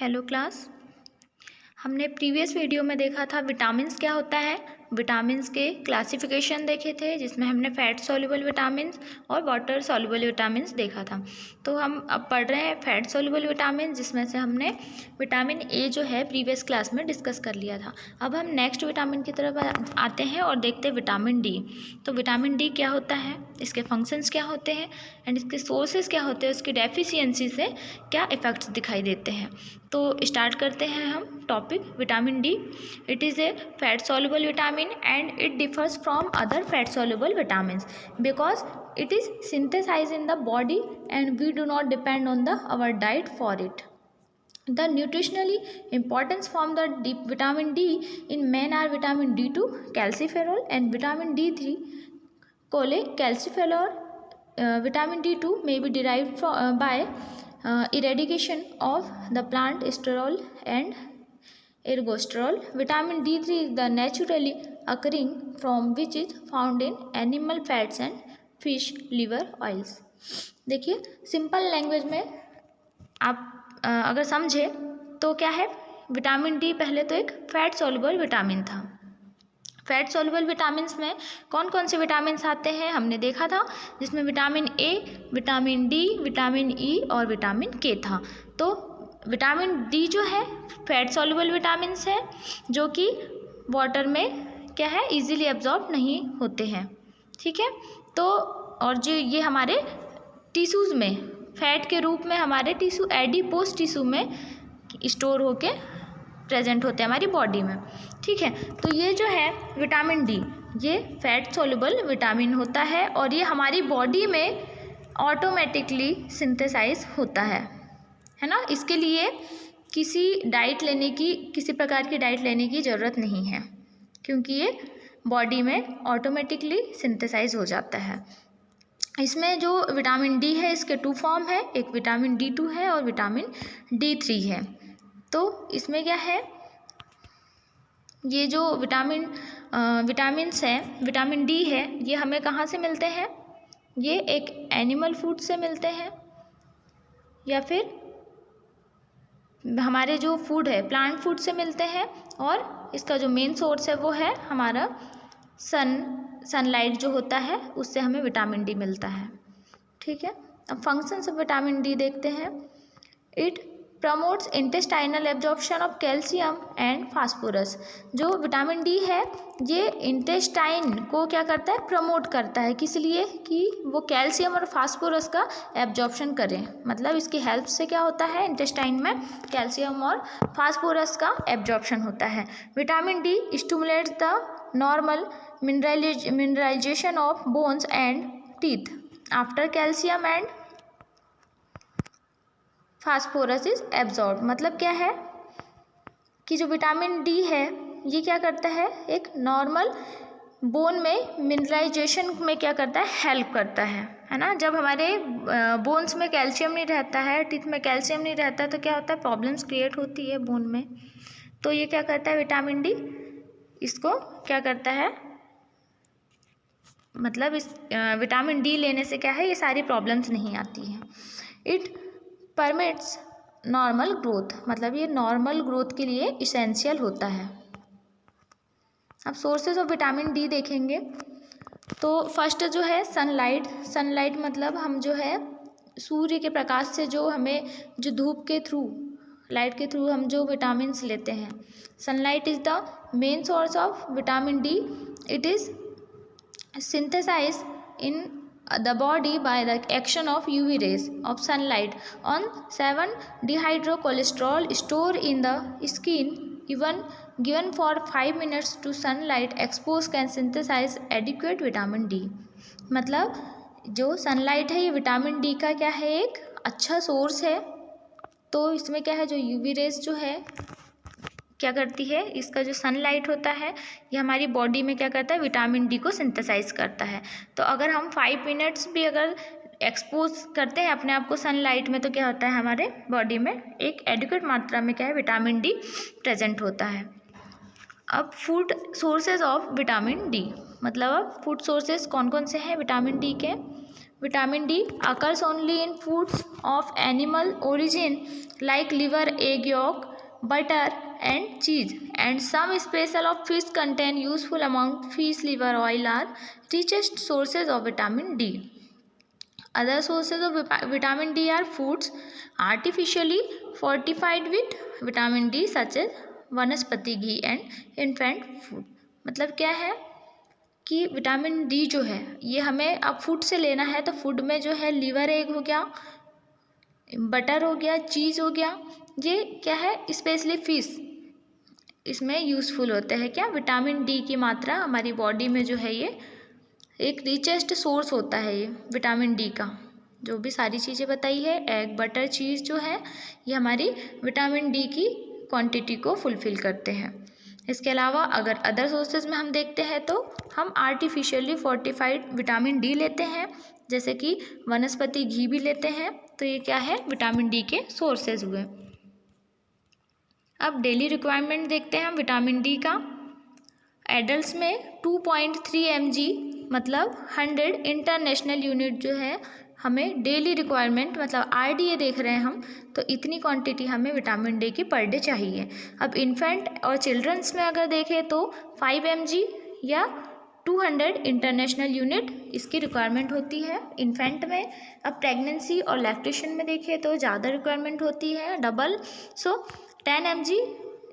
Hello class. हमने previous video में देखा था विटामिन्स क्या होता है। विटामिन्स के क्लासिफिकेशन देखे थे, जिसमें हमने फैट सॉल्युबल विटामिन्स और वाटर सॉल्युबल विटामिन्स देखा था। तो हम अब पढ़ रहे हैं फैट सॉल्युबल विटामिन, जिसमें से हमने विटामिन ए जो है प्रीवियस क्लास में डिस्कस कर लिया था। अब हम नेक्स्ट विटामिन की तरफ आते हैं और देखते हैं विटामिन डी। तो विटामिन डी क्या होता है, इसके फंक्शंस क्या होते हैं एंड इसके सोर्सेज क्या होते हैं, उसकी डेफिशिएंसी से क्या इफ़ेक्ट्स दिखाई देते हैं। तो स्टार्ट करते हैं हम topic vitamin D. It is a fat soluble vitamin and it differs from other fat soluble vitamins because it is synthesized in the body and we do not depend on our diet for it. The nutritionally importance from the vitamin D in men are vitamin D2 calciferol and vitamin D3 cholecalciferol. Vitamin D2 may be derived by eradication of the plant esterol and ergosterol. Vitamin D3 is the naturally occurring from which is found in animal fats and fish liver oils. देखिए simple language में आप अगर समझे तो क्या है, vitamin D पहले तो एक फैट सॉल्युबल विटामिन था। फैट सॉल्युबल विटामिन्स में कौन कौन से विटामिन्स आते हैं हमने देखा था, जिसमें vitamin A, vitamin D, vitamin E और विटामिन के था। तो विटामिन डी जो है फैट सॉल्युबल विटामिन्स है, जो कि वाटर में क्या है इजीली एब्जॉर्ब नहीं होते हैं। ठीक है, तो और जो ये हमारे टिश्यूज़ में फैट के रूप में हमारे टिश्यू एडिपोज टिश्यू में स्टोर होके प्रेजेंट होते हैं हमारी बॉडी में। ठीक है, तो ये जो है विटामिन डी ये फैट सॉल्युबल विटामिन होता है और ये हमारी बॉडी में ऑटोमेटिकली सिंथेसाइज होता है ना। इसके लिए किसी प्रकार की डाइट लेने की ज़रूरत नहीं है, क्योंकि ये बॉडी में ऑटोमेटिकली सिंथेसाइज हो जाता है। इसमें जो विटामिन डी है इसके 2 फॉर्म है, एक विटामिन D2 है और विटामिन D3 है। तो इसमें क्या है, ये जो विटामिन्स हैं, विटामिन डी है ये हमें कहाँ से मिलते हैं, ये एक एनिमल फूड से मिलते हैं या फिर हमारे जो फूड है प्लांट फूड से मिलते हैं, और इसका जो मेन सोर्स है वो है हमारा सनलाइट जो होता है, उससे हमें विटामिन डी मिलता है। ठीक है, अब फंक्शंस ऑफ विटामिन डी देखते हैं। It promotes intestinal absorption of calcium and phosphorus. जो विटामिन डी है ये इंटेस्टाइन को क्या करता है, प्रमोट करता है, किस लिए कि वो कैल्शियम और फास्फोरस का एब्जॉर्प्शन करें। मतलब इसकी हेल्प से क्या होता है, इंटेस्टाइन में कैल्शियम और फास्फोरस का एब्जॉर्प्शन होता है। Vitamin D stimulates the normal mineralisation of bones and teeth after calcium and phosphorus is absorb. मतलब क्या है कि जो विटामिन डी है ये क्या करता है, एक नॉर्मल बोन में मिनरलाइजेशन में क्या करता है, हेल्प करता है ना। जब हमारे बोन्स में कैल्शियम नहीं रहता है, टीथ में कैल्शियम नहीं रहता है, तो क्या होता है, प्रॉब्लम्स क्रिएट होती है बोन में। तो ये क्या करता है विटामिन डी, इसको क्या करता है, मतलब इस विटामिन डी लेने से क्या है ये सारी प्रॉब्लम्स नहीं आती हैं। इट परमिट्स नॉर्मल ग्रोथ, मतलब ये नॉर्मल ग्रोथ के लिए इसेंशियल होता है। अब सोर्सेज ऑफ विटामिन डी देखेंगे तो फर्स्ट जो है सनलाइट मतलब हम जो है सूर्य के प्रकाश से जो हमें जो धूप के थ्रू लाइट के थ्रू हम जो विटामिन्स लेते हैं, sunlight is the main source of vitamin D. It is synthesized in the body by the action of UV rays of sunlight on 7-dehydrocholesterol stored in the skin. Even given for 5 minutes to sunlight expose can synthesize adequate vitamin D. मतलब जो sunlight है ये vitamin D का क्या है, एक अच्छा source है। तो इसमें क्या है, जो यूवी रेज जो है क्या करती है, इसका जो सनलाइट होता है ये हमारी बॉडी में क्या करता है, विटामिन डी को सिंथेसाइज करता है। तो अगर हम 5 मिनट्स भी अगर एक्सपोज करते हैं अपने आप को सनलाइट में, तो क्या होता है, हमारे बॉडी में एक एडिक्वेट मात्रा में क्या है, विटामिन डी प्रेजेंट होता है। अब food sources of vitamin D, मतलब अब फूड सोर्सेज कौन कौन से हैं विटामिन डी के। Vitamin D occurs only in foods of animal origin like liver, egg yolk, butter and cheese, and some species of fish contain useful amount fish liver oil are richest sources of vitamin D. Other sources of vitamin D are foods artificially fortified with vitamin D such as वनस्पति घी and infant food. मतलब क्या है कि vitamin D जो है ये हमें अब फूड से लेना है, तो फूड में जो है लिवर एग हो गया, बटर हो गया, चीज़ हो गया, ये क्या है स्पेशली फिश, इसमें यूज़फुल होते हैं क्या विटामिन डी की मात्रा हमारी बॉडी में जो है ये एक रिचेस्ट सोर्स होता है ये विटामिन डी का। जो भी सारी चीज़ें बताई है एग बटर चीज़ जो है ये हमारी विटामिन डी की क्वांटिटी को फुलफ़िल करते हैं। इसके अलावा अगर अदर सोर्सेज में हम देखते हैं तो हम आर्टिफिशियली फोर्टिफाइड विटामिन डी लेते हैं, जैसे कि वनस्पति घी भी लेते हैं, तो ये क्या है विटामिन डी के सोर्सेज हुए। अब डेली रिक्वायरमेंट देखते हैं हम विटामिन डी का। एडल्ट्स में 2.3 mg मतलब 100 इंटरनेशनल यूनिट जो है हमें डेली रिक्वायरमेंट मतलब RDA देख रहे हैं हम, तो इतनी क्वांटिटी हमें विटामिन डी की पर डे चाहिए। अब इन्फेंट और चिल्ड्रंस में अगर देखें तो 5 mg या 200 इंटरनेशनल यूनिट इसकी रिक्वायरमेंट होती है इन्फेंट में। अब प्रेगनेंसी और लैक्टेशन में देखें तो ज़्यादा रिक्वायरमेंट होती है डबल, सो 10 mg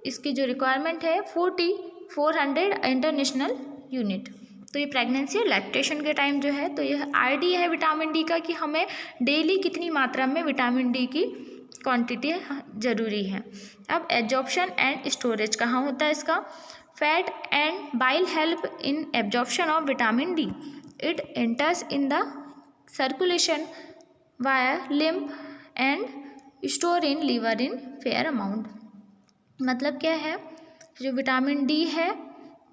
इसकी जो रिक्वायरमेंट है 400 इंटरनेशनल यूनिट। तो ये प्रेगनेंसी और लैक्टेशन के टाइम जो है तो ये RDA है विटामिन डी का कि हमें डेली कितनी मात्रा में विटामिन डी की क्वांटिटी ज़रूरी है। अब एब्जॉर्प्शन एंड स्टोरेज कहाँ होता है इसका। Fat and bile help in absorption of vitamin D. It enters in the circulation via lymph and store in liver in fair amount. मतलब क्या है जो विटामिन डी है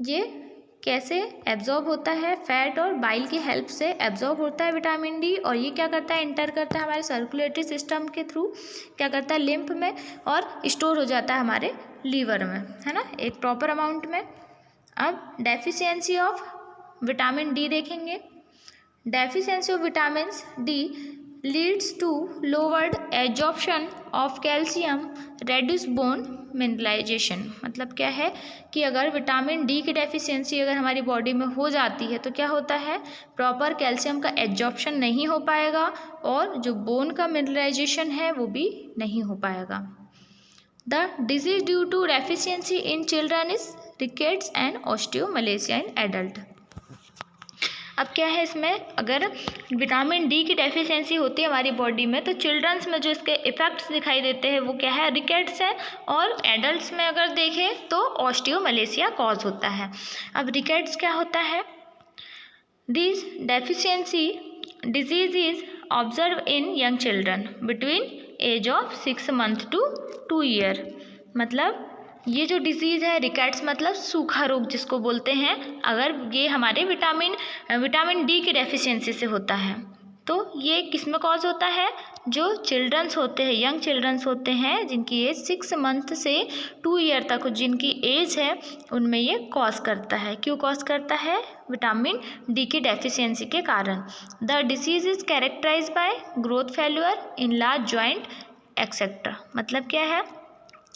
ये कैसे एब्जॉर्ब होता है, फैट और बाइल की हेल्प से एब्जॉर्ब होता है विटामिन डी, और ये क्या करता है इंटर करता है हमारे सर्कुलेटरी सिस्टम के थ्रू, क्या करता है लिम्फ में, और स्टोर हो जाता है हमारे लीवर में, है ना, एक प्रॉपर अमाउंट में। अब डेफिशिएंसी ऑफ विटामिन डी देखेंगे। Deficiency of vitamin D leads to lowered absorption of calcium, reduce bone mineralisation. मतलब क्या है कि अगर विटामिन डी की डेफिशिएंसी अगर हमारी बॉडी में हो जाती है तो क्या होता है प्रॉपर कैल्शियम का एब्जॉर्प्शन नहीं हो पाएगा और जो बोन का मिनरलाइजेशन है वो भी नहीं हो पाएगा। The disease due to deficiency in children is rickets and osteomalacia in adult. अब क्या है इसमें अगर विटामिन डी की डेफिशिएंसी होती है हमारी बॉडी में तो चिल्ड्रंस में जो इसके इफ़ेक्ट्स दिखाई देते हैं वो क्या है रिकेट्स है, और एडल्ट्स में अगर देखें तो ऑस्टियोमलेशिया कॉज होता है। अब रिकेट्स क्या होता है, this deficiency disease is observe in young children between age of 6 months to 2 years। मतलब ये जो डिजीज़ है रिकेट्स मतलब सूखा रोग जिसको बोलते हैं, अगर ये हमारे विटामिन डी की डेफिशिएंसी से होता है तो ये किस में कॉज होता है, जो चिल्ड्रंस होते हैं यंग चिल्ड्रंस होते हैं जिनकी एज 6 months से 2 year तक जिनकी एज है उनमें ये कॉज करता है। क्यों कॉज करता है, विटामिन डी की डेफिशिएंसी के कारण। The disease is characterise by growth failure in large joint etcetera. मतलब क्या है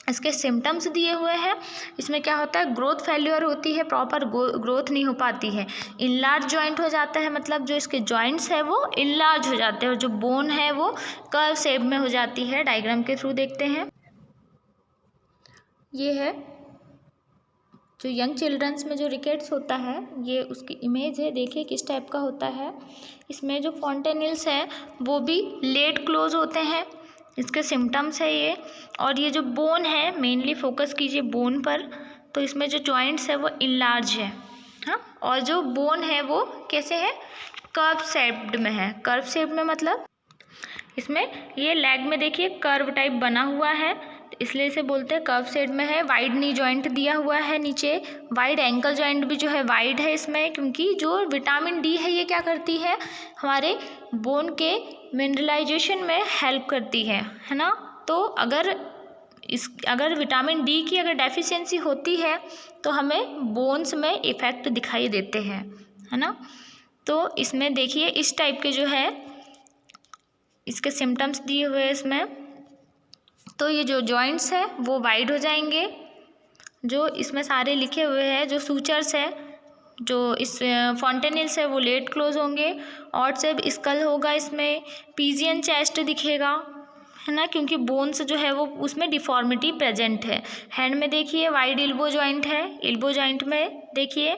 इसके सिम्टम्स दिए हुए हैं, इसमें क्या होता है ग्रोथ फेल्यूर होती है, प्रॉपर ग्रोथ नहीं हो पाती है, इनलार्ज जॉइंट हो जाता है, मतलब जो इसके जॉइंट्स है वो इनलार्ज हो जाते हैं और जो बोन है वो कर्व शेप में हो जाती है। डायग्राम के थ्रू देखते हैं, ये है जो यंग चिल्ड्रंस में जो रिकेट्स होता है ये उसकी इमेज है, देखिए किस टाइप का होता है। इसमें जो फॉन्टेनिल्स हैं वो भी लेट क्लोज होते हैं, इसके सिम्टम्स है ये। और ये जो बोन है मेनली फोकस कीजिए बोन पर, तो इसमें जो जॉइंट्स है वो इनलार्ज है, हाँ, और जो बोन है वो कैसे है कर्व शेप्ड में है। कर्व शेप में मतलब इसमें ये लेग में देखिए कर्व टाइप बना हुआ है, इसलिए इसे बोलते हैं कर्व शेप में है। वाइड नी जॉइंट दिया हुआ है, नीचे वाइड एंकल जॉइंट भी जो है वाइड है इसमें, क्योंकि जो विटामिन डी है ये क्या करती है हमारे बोन के मिनरलाइजेशन में हेल्प करती है ना। तो अगर विटामिन डी की अगर डेफिशिएंसी होती है तो हमें बोन्स में इफ़ेक्ट दिखाई देते हैं, है ना। तो इसमें देखिए इस टाइप के जो है इसके सिम्टम्स दिए हुए हैं इसमें। तो ये जो जॉइंट्स है वो वाइड हो जाएंगे, जो इसमें सारे लिखे हुए हैं, जो सूचर्स है, जो इस फॉन्टेनिल्स है वो लेट क्लोज होंगे, और से स्कल होगा, इसमें पीजियन चेस्ट दिखेगा, है ना, क्योंकि बोन्स जो है वो उसमें डिफॉर्मिटी प्रेजेंट है। हैंड में देखिए वाइड एल्बो जॉइंट है, एल्बो जॉइंट में देखिए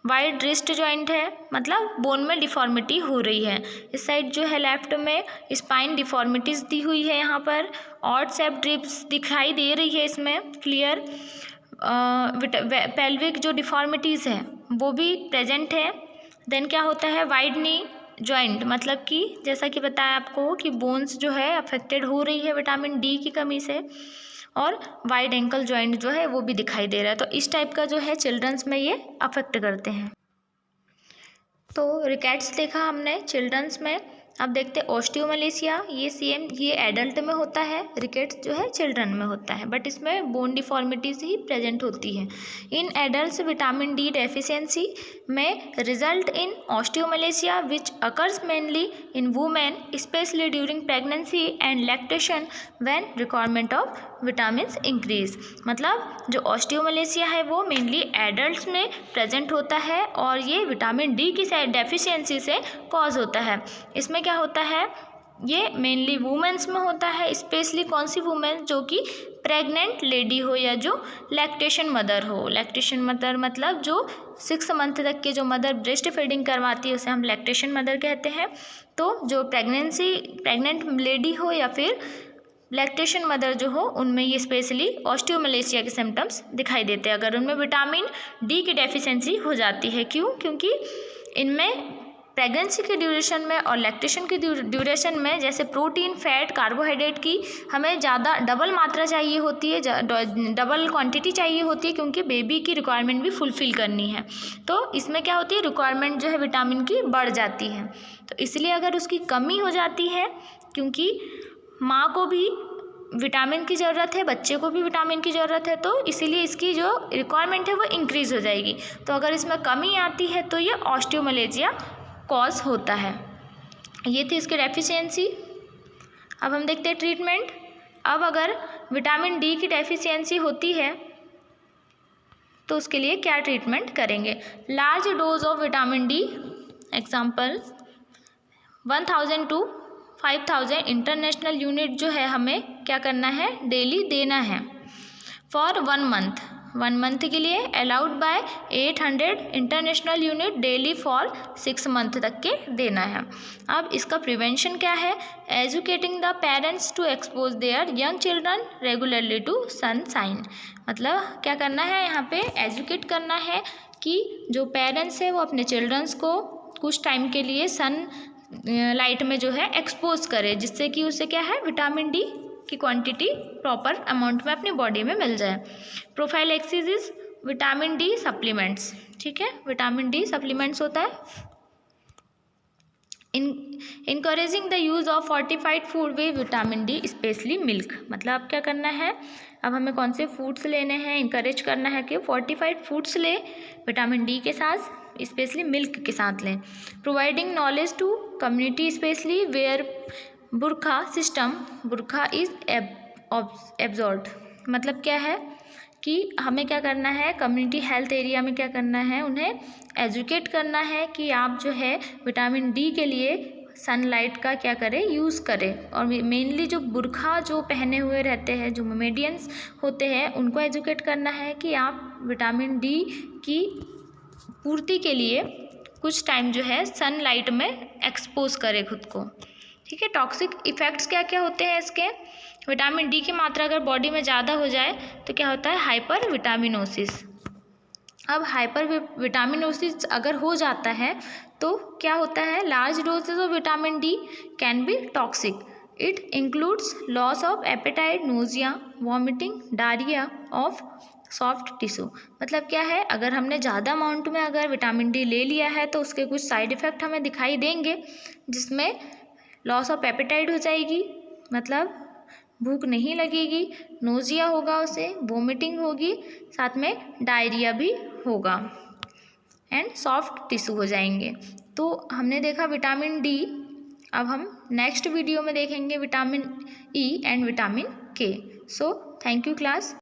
वाइड रिस्ट जॉइंट है, मतलब बोन में डिफॉर्मिटी हो रही है। इस साइड जो है लेफ्ट में स्पाइन डिफॉर्मिटीज दी हुई है, यहाँ पर ऑड शेप ड्रिप्स दिखाई दे रही है इसमें क्लियर। पेल्विक जो डिफॉर्मिटीज़ है वो भी प्रेजेंट है। देन क्या होता है, वाइड नी जॉइंट, मतलब कि जैसा कि बताया आपको कि बोन्स जो है अफेक्टेड हो रही है विटामिन डी की कमी से, और वाइड एंकल जॉइंट जो है वो भी दिखाई दे रहा है। तो इस टाइप का जो है चिल्ड्रंस में ये अफेक्ट करते हैं। तो रिकेट्स देखा हमने चिल्ड्रंस में। अब देखते हैं ऑस्टियोमलेशिया, ये एडल्ट में होता है, रिकेट्स जो है चिल्ड्रन में होता है, बट इसमें बोन डिफॉर्मिटीज ही प्रेजेंट होती है। In adults vitamin D deficiency में result in osteomalacia which occurs mainly in women specially during pregnancy and lactation when requirement of vitamin increase. मतलब जो ऑस्टियोमलेशिया है वो मेनली एडल्ट्स में प्रेजेंट होता है, और ये विटामिन डी की डेफिशिएंसी से कॉज होता है। इसमें क्या होता है, ये मेनली वुमेन्स में होता है, स्पेशली कौन सी वुमेन, जो कि प्रेग्नेंट लेडी हो या जो लैक्टेशन मदर हो। लैक्टेशन मदर मतलब जो 6 मंथ तक के जो मदर ब्रेस्ट फीडिंग करवाती है उसे हम लैक्टेशन मदर कहते हैं। तो जो प्रेग्नेंट लेडी हो या फिर लैक्टेशन मदर जो हो, उनमें ये स्पेशली ऑस्टियोमलेशिया के सिम्टम्स दिखाई देते हैं अगर उनमें विटामिन डी की डेफिशिएंसी हो जाती है। क्यों? क्योंकि इनमें प्रेगनेंसी के ड्यूरेशन में और लैक्टेशन के ड्यूरेशन में जैसे प्रोटीन, फैट, कार्बोहाइड्रेट की हमें ज़्यादा डबल मात्रा चाहिए होती है, डबल क्वांटिटी चाहिए होती है, क्योंकि बेबी की रिक्वायरमेंट भी फुलफ़िल करनी है। तो इसमें क्या होती है, रिक्वायरमेंट जो है विटामिन की बढ़ जाती है। तो इसलिए अगर उसकी कमी हो जाती है, क्योंकि माँ को भी विटामिन की ज़रूरत है, बच्चे को भी विटामिन की ज़रूरत है, तो इसीलिए इसकी जो रिक्वायरमेंट है वो इंक्रीज़ हो जाएगी। तो अगर इसमें कमी आती है तो ये ऑस्टियोमलेशिया कॉज होता है। ये थी इसकी डेफिशिएंसी। अब हम देखते हैं ट्रीटमेंट। अब अगर विटामिन डी की डेफिशिएंसी होती है तो उसके लिए क्या ट्रीटमेंट करेंगे। Large dose of vitamin D, example 1000 to 5000 international unit जो है हमें क्या करना है, डेली देना है फॉर 1 मंथ। 1 मंथ के लिए allowed by 800 international unit daily for 6 month तक के देना है। अब इसका प्रिवेंशन क्या है, educating the parents to expose their young children regularly to sunshine. मतलब क्या करना है, यहाँ पे एजुकेट करना है कि जो पेरेंट्स है वो अपने चिल्ड्रंस को कुछ टाइम के लिए सन लाइट में जो है एक्सपोज करे, जिससे कि उसे क्या है, विटामिन डी की क्वांटिटी प्रॉपर अमाउंट में अपनी बॉडी में मिल जाए। Prophylaxis is vitamin D supplements, ठीक है, विटामिन डी सप्लीमेंट्स होता है। Encouraging the use of fortified food with vitamin D specially milk. मतलब अब क्या करना है, अब हमें कौन से फूड्स लेने हैं, इनकरेज करना है कि फोर्टिफाइड फूड्स ले विटामिन डी के साथ, स्पेशली मिल्क के साथ लें। Providing knowledge to community specially where बुरखा सिस्टम, बुरखा इज एब्जॉर्ब। मतलब क्या है कि हमें क्या करना है, कम्युनिटी हेल्थ एरिया में क्या करना है, उन्हें एजुकेट करना है कि आप जो है विटामिन डी के लिए सनलाइट का क्या करें, यूज़ करें। और मेनली जो बुरखा जो पहने हुए रहते हैं, जो मोमेडियंस होते हैं, उनको एजुकेट करना है कि आप विटामिन डी की पूर्ति के लिए कुछ टाइम जो है सनलाइट में एक्सपोज करें खुद को, ठीक है। टॉक्सिक इफ़ेक्ट्स क्या क्या होते हैं इसके, विटामिन डी की मात्रा अगर बॉडी में ज़्यादा हो जाए तो क्या होता है, हाइपर विटामिनोसिस। अब हाइपर विटामिनोसिस अगर हो जाता है तो क्या होता है, large doses of vitamin D can be toxic. It includes loss of appetite, nausea, vomiting, diarrhoea of soft tissue. मतलब क्या है, अगर हमने ज़्यादा अमाउंट में अगर विटामिन डी ले लिया है तो उसके कुछ साइड इफ़ेक्ट हमें दिखाई देंगे, जिसमें लॉस ऑफ एपेटाइट हो जाएगी, मतलब भूख नहीं लगेगी, नोजिया होगा, उसे वोमिटिंग होगी, साथ में डायरिया भी होगा एंड सॉफ्ट टिश्यू हो जाएंगे। तो हमने देखा विटामिन डी अब हम नेक्स्ट वीडियो में देखेंगे विटामिन ई एंड विटामिन के। So thank you class.